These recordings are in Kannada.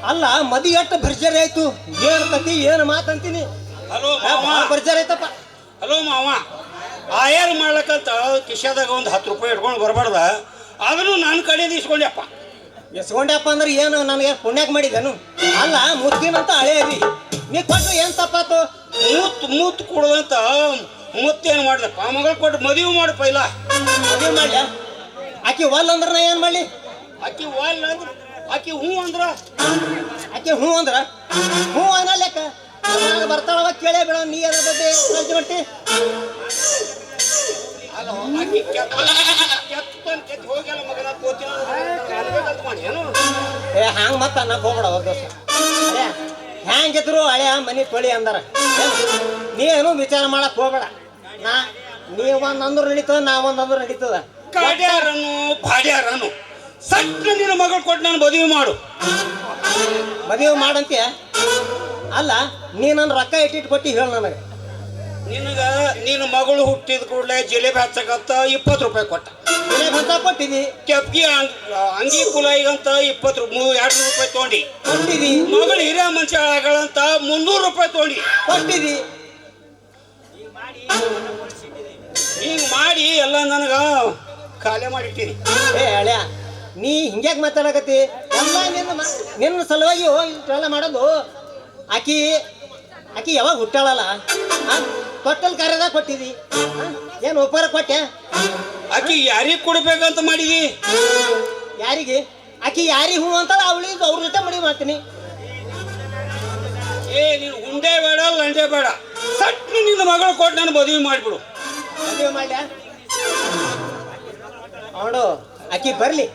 ಅಲ್ಲ ಮದಿ ಎಷ್ಟು ಭರ್ಜರಿ ಆಯ್ತು. ಏನ್ ಕತಿ ಏನ್ ಮಾತಂತೀನಿ. ಹಲೋ ಮಾವ, ಭರ್ಜರಿ ಆಯ್ತಪ್ಪ. ಹಲೋ ಮಾವ, ಆಯಾರ ಮಾಡ್ಲಕ್ಕಂತ ಕಿಶಾದಾಗ ಒಂದು 10 ರೂಪಾಯಿ ಇಟ್ಕೊಂಡು ಬರಬಾರ್ದ, ಅದನ್ನು ನನ್ನ ಕಡೆಯಿಂದ ಇಸ್ಕೊಂಡ್ಯಪ್ಪ. ಎಸ್ಕೊಂಡ್ಯಪ್ಪ ಅಂದ್ರೆ ಏನು ನನಗೆ ಪುಣ್ಯಾಕ್ ಮಾಡಿದನು? ಅಲ್ಲ ಮುತ್ತಿನಂತ ಹಳೆ ಅದಿ ನೀ ಕೊಟ್ಟು ಏನ್ ತಪ್ಪಾತು? ಮುತ್ತು ಕೊಡೋದಂತ ಮುತ್ತೇನು ಮಾಡ್ದಪ್ಪ, ಮಗಳು ಕೊಟ್ಟು ಮದುವೆ ಮಾಡಪ್ಪ. ಇಲ್ಲ ಮದುವೆ ಮಾಡ್ಯ? ಆಕಿ ವಲ್ ಅಂದ್ರೆ ನಾ ಏನ್ ಮಾಡ್ಲಿ? ಆಕಿ ವಾಲ್ ಅಂದ್ರೆ ಆಕಿ ಹ್ಞೂ ಅಂದ್ರ ಆಕೆ ಹ್ಞೂ ಅಂದ್ರ ಹ್ಞೂ ಅನ್ನ ಲೆಕ್ಕ ಬರ್ತಾಳವ ಕೇಳೇ ಬೇಡ. ನೀ ಅದ್ರ ಬಗ್ಗೆ ಕಾಳಜಿ ಮಾಡ್ತಿ? ಅಲ್ಲ ಆಕಿ ಕೆತ್ತು ಹೋಗ್ಯಾಲ ಮಗನ ಕೋತಿನ ಮಾಡಿ ಏನು ಹ್ಯಾಂಗ ಮತ್ತ ಅನ್ನಕ್ ಹೋಗ್ಬೇಡ ದೋಸ್ತ. ಅದೇ ಹ್ಯಾಂಗಿದ್ರು ಹಳೆಯ ಮನಿ ತೊಳಿ ಅಂದಾರ. ನೀನು ವಿಚಾರ ಮಾಡಕ್ ಹೋಗ್ಬೇಡ. ನೀ ಒಂದ್ ಅಂದ್ರು ನಡೀತದ, ನಾ ಒಂದ್ ಅಂದ್ರು ನಡೀತದ. ಕಾಡ್ಯಾರನು ಬಾಡ್ಯಾರನು ಸಟ್ಟ ನಿನ್ನ ಮಗಳು ಕೊಟ್ಟು ನಾನು ಮದುವೆ ಮಾಡು. ಮದುವೆ ಮಾಡಂತೀಯ? ಅಲ್ಲ ನೀ ನನ್ನ ರೊಕ್ಕ ಇಟ್ಟಿಟ್ಟು ಕೊಟ್ಟಿ ಹೇಳ ನನಗೆ. ನೀನು ಮಗಳು ಹುಟ್ಟಿದ ಕೂಡಲೇ ಜಿಲೇಬಿ ಹಚ್ಚಕತ್ತ 20 ರೂಪಾಯಿ ಕೊಟ್ಟ. ಜಿಲೇಬಿ ಅಂತ ಕೊಟ್ಟಿದಿ. ಕೆಪ್ಗಿ ಅಂಗಿ ಕುಲಾಯಿಗಂತ 2 ರೂಪಾಯಿ ತೊಗೊಂಡಿ ಕೊಟ್ಟಿದಿ. ಮಗಳು ಹಿರಿಯ ಮನುಷ್ಯಗಳಂತ 300 ರೂಪಾಯಿ ತೊಗೊಂಡಿ ಕೊಟ್ಟಿದಿ. ಹಿಂಗ್ ಮಾಡಿ ಎಲ್ಲ ನನಗ ಖಾಲಿ ಮಾಡಿಟ್ಟಿನಿ. ಹಳ್ಯಾ ನೀ ಹಿಂಗ್ಯಾಕೆ ಮಾತಾಡಕತ್ತಿ? ಎಲ್ಲ ನಿನ್ನ ಸಲುವಾಗಿ ಇಷ್ಟೆಲ್ಲ ಮಾಡೋದು. ಆಕಿ ಯಾವಾಗ ಹುಟ್ಟಾಳಲ್ಲ, ತೊಟ್ಟಲ್ ಕಾರ್ಯದಾಗ ಕೊಟ್ಟಿದಿ. ಏನು ಒಪ್ಪಾರ ಕೊಟ್ಟೆ? ಆಕಿ ಯಾರಿಗೆ ಕೊಡ್ಬೇಕಂತ ಮಾಡಿದಿ? ಯಾರಿಗೆ? ಆಕಿ ಯಾರಿಗೆ ಹೂ ಅಂತಾಳ ಅವಳಿಗೆ ಅವ್ರ ಜೊತೆ ಮಡಿ ಮಾಡ್ತೀನಿ. ನೀನು ಉಂಡೆ ಬೇಡ ಲಂಡೆ ಬೇಡ, ಸಟ್ನಿ ನಿನ್ನ ಮಗಳು ಕೊಟ್ಟು ನಾನು ಮದುವೆ ಮಾಡಿಬಿಡು. ಮದುವೆ ಮಾಡ್ಯ? ಅವಳು ಆಕಿ ಬರ್ಲಿ,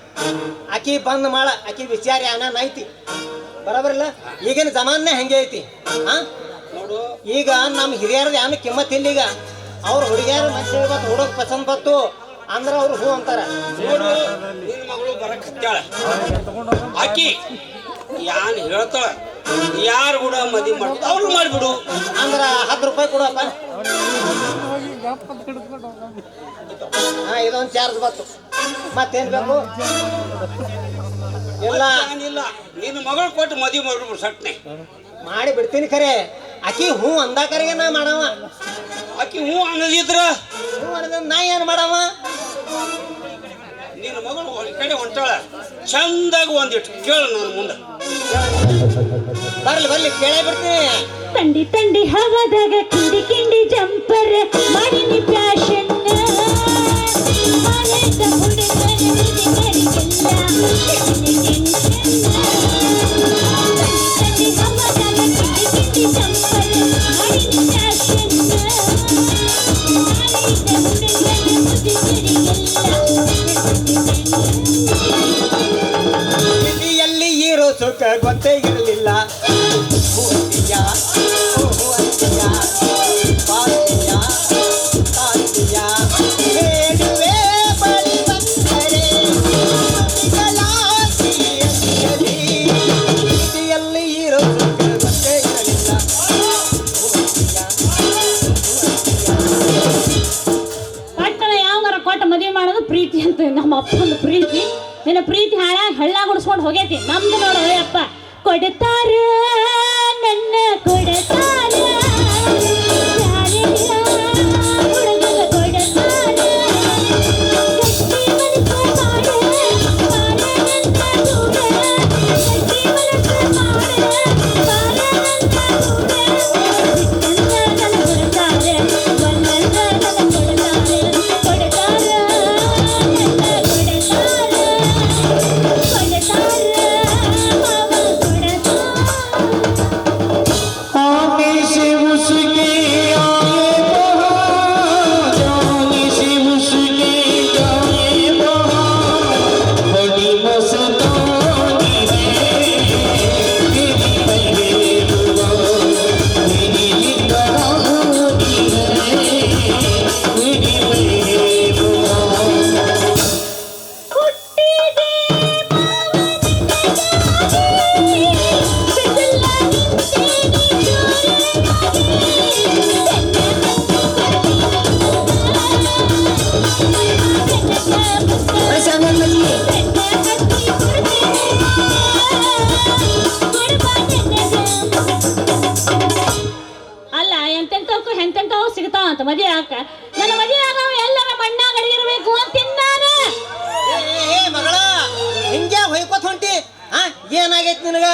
ಆಕಿ ಬಂದ್ ಮಾಡ. ಆಕಿ ವಿಚಾರ ಅನ್ನ ಐತಿ ಬರಬರಿಲ್ಲ. ಈಗಿನ ಜಮಾನೇ ಹಂಗೆ ಐತಿ. ನೋಡು, ಈಗ ನಮ್ಮ ಹಿರಿಯರದ ಏನು ಕಿಮ್ಮತ್ ಇಲ್ಲ. ಈಗ ಅವ್ರ ಹುಡುಗಿಯರ ಮನುಷ್ಯ ಇವತ್ತು ಹುಡುಗ ಪಸಂದ್ ಬತ್ತು ಅಂದ್ರೆ ಅವ್ರು ಹೂ ಅಂತಾರ. ನೋಡು, ನಿನ್ನ ಮಗಳು ಬರಕ್ ಹತ್ತಾಳ. ಆಕಿ ಯಾನ್ ಹೇಳ್ತಾಳ, ಯಾರು ಕೂಡ ಮದುವೆ ಮಾಡ್ತಾಳ ಅವ್ರು ಮಾಡಿಬಿಡು ಅಂದ್ರ 10 ರೂಪಾಯಿ ಕೊಡಪ್ಪ. ಇದೊಂದು ಚಾರ್ಜ್ ಬತ್ತು. ಮತ್ತೇನ್ ಬೇಕು? ಎಲ್ಲ ನಿನ್ನ ಮಗಳು ಕೊಟ್ಟು ಮದುವೆ ಮಾಡ್ಬಿಡು ಸಟ್ನೆ ಮಾಡಿ ಬಿಡ್ತೀನಿ. ಖರೆ ಆಕಿ ಹೂ ಅಂದಾಕರಿಗೆ ನಾ ಮಾಡವ. ಆಕಿ ಹೂ ಅನ್ನದಿದ್ರ ಹೂ ಅನ್ನದ ನಾ ಏನ್ ಮಾಡವ? ನಿನ್ನ ಮಗಳು ಈ ಕಡೆ ಹೊಂಟಾಳ, ಚಂದಾಗ ಒಂದಿಟ್ಟು ಕೇಳು ನಾನು ಮುಂದೆ. ಬರ್ಲಿ ಕೇಳೇ ಬಿಡ್ತೀನಿ. ತಂಡಿ ಹವಾದಾಗ ಕಿಂಡಿ ಜಂಪರ್ ಮಾಡಿನಿ ಫ್ಯಾಷನ್ ಎಲ್ಲಿ ಇರೋ ಸುಖ ಗೊತ್ತೇ ಇರಲಿಲ್ಲ. ಮದುವೆ ಮಾಡೋದು ಪ್ರೀತಿ ಅಂತ. ನಮ್ಮ ಅಪ್ಪನ ಪ್ರೀತಿ, ನಿನ್ನ ಪ್ರೀತಿ ಹಳ್ಳ ಗುಡಿಸ್ಕೊಂಡು ಹೋಗೈತಿ. ನಮ್ದು ನೋಡು ಅಪ್ಪ ಕೊಡ್ತಾರ ನನ್ನ ಕೊಡ್ತಾರ ಹುಡುಗ ಕೊಡ್ತಾರ ಮದುವೆ ಆಕ ನನ್ನ ಮದುವೆ ಆಗ ಎಲ್ಲರ ಮಣ್ಣಾಗ ಅಡಿಗಿರ್ಬೇಕು ಅಂತೀನಿ ನಾನು. ಏ ಮಗಳ ಹಿಂಗ್ಯಾ ಹೊಯ್ಕೋತ್ ಹೊಂಟಿ ಹಾ ಏನಾಗೈತಿ ನಿನಗ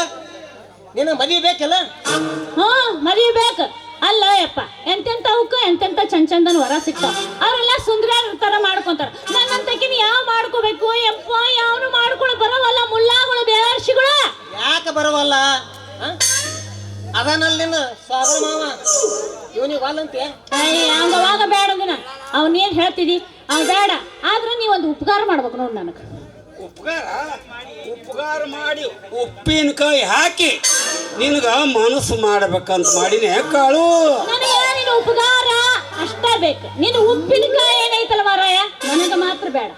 ಮದ್ವಿ ಬೇಕಲ್ಲ? ಮದುವೆ ಬೇಕು ಅಲ್ಲ ಯಪ್ಪ. ಎಂತೆಂತವಕ್ಕ ಎಂತೆಂತ ಚಂದನ್ ವರ ಸಿಗ್ತಾವ. ಅವರೆಲ್ಲ ಸುಂದರ ತರ ಮಾಡ್ಕೊಂತಾರ. ನನ್ನಂತಕಿನ ಯಾವ ಮಾಡ್ಕೋಬೇಕು ಯಪ್ಪ? ಯಾವನು ಮಾಡ್ಕೊಳ್ಳೋ ಬರವಲ್ಲ ಮುಲ್ಲಾಗಳು ಬೇವರ್ಷಿಗಳು. ಯಾಕೆ ಬರವಲ್ಲ? ಅದನಲ್ಲಿ ನಿನ್ನ ಸಾಗರ ಮಾವ ಇವನಿಗೆ ವಾಲಂತೆ. ಹಂಗವಾಗ ಬೇಡ ಅಂದಿನ ಅವನೇನ್ ಹೇಳ್ತಿದಿ ಅವ್ ಬೇಡ. ಆದ್ರೆ ನೀವೊಂದು ಉಪಕಾರ ಮಾಡ್ಬೇಕು ನೋಡ್ ನನಗೆ. ಉಪಕಾರ ಮಾಡಿ ಉಪ್ಪಿನಕಾಯಿ ಹಾಕಿ ನಿನಗ ಮನಸ್ಸು ಮಾಡ್ಬೇಕಂತ ಮಾಡಿನೇ ಕಾಳು. ನನಗೆ ನಿನ್ನ ಉಪಕಾರ ಅಷ್ಟೇ ಬೇಕು. ನೀನು ಉಪ್ಪಿನಕಾಯಿ ಏನೈತಲ್ಲ ಮಾರಾಯ ನನಗೆ ಮಾತ್ರ ಬೇಡ.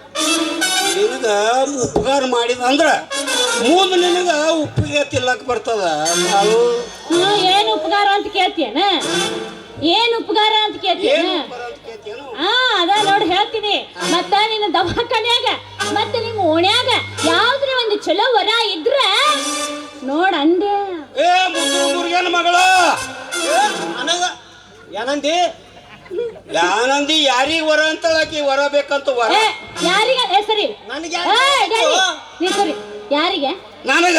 ನಿನಗ ಉಪಕಾರ ಮಾಡಿದ ಅಂದ್ರ ಮುಂದೆ ನಿನಗ ಉಪ್ಪಿಗೆ ತಿಲ್ಲಕ್ ಬರ್ತದ ಕಾಳು. ಏನು ಉಪಕಾರ ಅಂತ ಕೇಳ್ತೀಯನ? ಏನು ಉಪಕಾರ ಅಂತ ಕೇಳ್ತೀಯನ? ಅದ ನೋಡಿ ಹೇಳ್ತೀನಿ. ಮತ್ತ ನಿನ್ನ ದವಾಖಾನ್ಯಾಗ ಮತ್ತೆ ನಿಮ್ಮ ಓಣ್ಯಾಗ ಯಾವ್ದ್ರ ಒಂದು ಚಲೋ ವರ ಇದ್ರ ನೋಡ್ ಅಂದೆ. ಏ ಮುದುರ್ಗನ ಮಗಳ ಏನಂದಿ? ಯಾನಂದಿ ಯಾರಿಗ ವರ ಅಂತಳಾಕಿ ವರ ಬೇಕಂತ ವರ ಯಾರಿಗ? ಸರಿ ನನಗೆ ನೀ ಸರಿ ಯಾರಿಗೆ? ನನಗ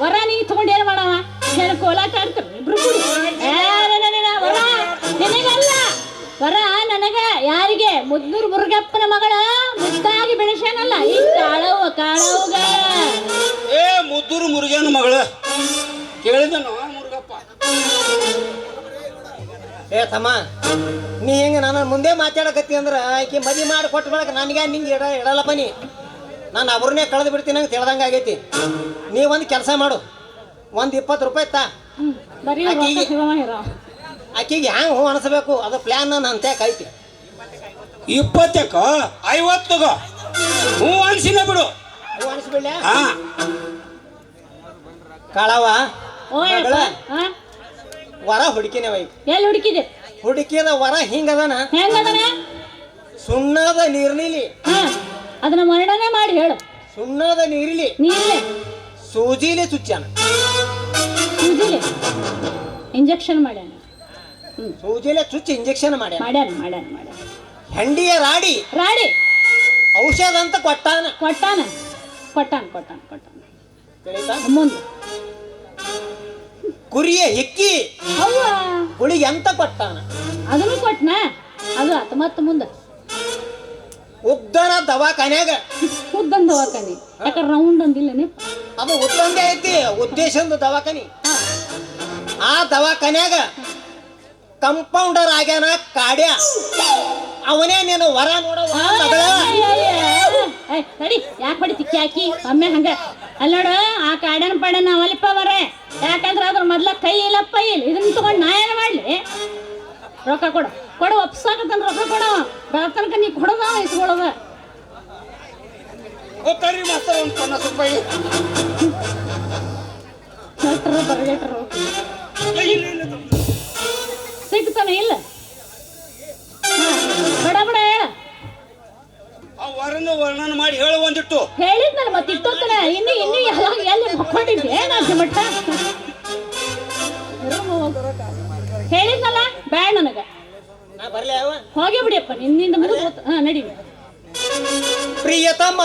ವರ ನೀ ತಗೊಂಡು ಏನ್ ಮಾಡವ? ನಾನು ಕೋಲಾಟ ಆಡ್ತಾರೆ ಇಬ್ರು ಕೂಡಿ. ವರ ನಿನಗಲ್ಲ, ವರ ನನಗ. ಯಾರಿಗೆ? ಮುದ್ನೂರ್ ಮುರುಗಪ್ಪನ ಮಗಳ ಮುದ್ದಾಗಿ ಬೆಳೆಸೇನಲ್ಲ ಈ ಕಾಳವ್ಗ. ಏ ಮುದ್ದೂರು ಮುರುಗನ ಮಗಳ ಕೇಳಿದನು ಮುರುಗಪ್ಪ. ಏ ತಮ್ಮ ನೀ ಹೆಂಗ ನನ್ನ ಮುಂದೆ ಮಾತಾಡಕತ್ತಿ ಅಂದ್ರ ಆಕಿ ಮದಿ ಮಾಡಿ ಕೊಟ್ಟ ಬಳಕ ನನಗೆ ನಿಂಗೆ ಇಡಲ್ಲಪ್ಪ. ನಾನು ಅವ್ರನ್ನೇ ಕಳೆದು ಬಿಡ್ತೀನಿ ನಂಗೆ ತಿಳ್ದಂಗೆ ಆಗೈತಿ. ನೀ ಒಂದು ಕೆಲಸ ಮಾಡು, ಒಂದು 20 ರೂಪಾಯಿ ತಾ. ಆಕಿಗೆ ಹ್ಯಾಂಗ ಹೂ ಅನಿಸ್ಬೇಕು ಅದು ಪ್ಲಾನ್ ನನ್ನ ಅಂತ್ಯಾಕ ಐತಿ. 20 50 ತಗೋ. ಹ್ಞೂ ಅನ್ಸಿನ ಬಿಡು. ಹೂ ಅನಿಸ್ಬಿಡ್ಲ ಹಾ ಕಾಳವ ವರ ಹುಡುಕಿನ ಎಲ್ಲಿ ಹುಡುಕಿದೆ? ಹುಡುಕಿದ ವರ ಹಿಂಗದನ. ಹೆಂಗದನ? ಸುಣ್ಣದ ನೀರ್ನಿಲಿ ಅದನ್ನ ವರ್ಣನೆ ಮಾಡಿ ಹೇಳು. ಸುಣ್ಣದ ನೀರಿಲಿ ಸೂಜಿಲಿ ಚುಚ್ಚಾನ. ಸೂಜಿಲಿ ಇಂಜೆಕ್ಷನ್ ಮಾಡ್ಯಾನ. ಸೂಜಿಲೆ ಚುಚ್ಚಿ ಇಂಜೆಕ್ಷನ್ ಮಾಡ್ಯಾನ. ಹೆಂಡಿಯ ರಾಡಿ ಔಷಧ ಅಂತ ಕೊಟ್ಟಾನ. ಮುಂದೆ ಕುರಿಯ ಹಿಕ್ಕಿ ಹುಳಿಗೆ ಅಂತ ಕೊಟ್ಟಾನ. ಅದನ್ನು ಕೊಟ್ಟನ. ಅದು ಮತ್ತ ಮುಂದೆ ಉದ್ದನ ದವಾಖಾನ್ಯಾಗ ಉದ್ದನ ದವಾಖಾನೆ. ಯಾಕಂದ್ರೆ ರೌಂಡ್ ಅಂದಿಲ್ಲ ನೀವು. ಅದು ಉದ್ದಂದೇ ಐತಿ ಉದ್ದೇಶದ ದವಾಖಾನಿ. ಆ ದವಾಖಾನ್ಯಾಗ ಕಂಪೌಂಡರ್ ಆಗ್ಯಾನ ಕಾಡ್ಯ. ಅವನೇ ನೀನು ವರ ನೋಡೋ. ನಡಿ ಯಾಕೆ ಹೊಡಿ ತಿಕ್ಕಿ ಹಾಕಿ ಒಮ್ಮೆ ಹಂಗ ಅಲ್ಲ ನೋಡು. ಆ ಕಾಡನ ಪಡನ ಅವಲಿಪ್ಪ ವರ. ಯಾಕಂದ್ರೆ ಅದ್ರ ಮೊದ್ಲ ಕೈ ಇಲ್ಲಪ್ಪ ಇಲ್ಲ. ಇದನ್ನ ತಗೊಂಡು ನಾ ಏನು ಮಾಡ್ಲಿ? ರೊಕ್ಕ ಕೊಡು ಒಪ್ಸಾಕತ್ತನ. ರೊಕ್ಕ ಕೊಡವ ಬೆಳತನಕ ನೀ ಕೊಡೋದ ಇಸ್ಕೊಳ್ಳೋದ. ಬರಗೇಟ್ರು ಸಿಗ್ತಾನೆ ಇಲ್ಲ. ಬಡ ಹೇಳ. ವರ್ಣನೆ ಮಾಡಿ ಹೇಳು ಒಂದಿಟ್ಟು. ಹೇಳಿದ್ನಲ್ಲ ಮತ್ತೆ ಇಟ್ಟೋತ್ತನ. ಇನ್ನು ಎಲ್ಲಿ ಮಕ್ಕೊಂಡಿದ್ದೆ ನಾನು ಮಟ್ಟ ಹೇಳಿದ್ನಲ್ಲ. ಬೇಡ ನನಗ ಬರ್ಲಿ ಹೋಗಿ ಬಿಡಿಯಪ್ಪ ನಿನ್ನಿಂದ ಮುಗಿದು. ನಡಿ ಪ್ರಿಯತಮ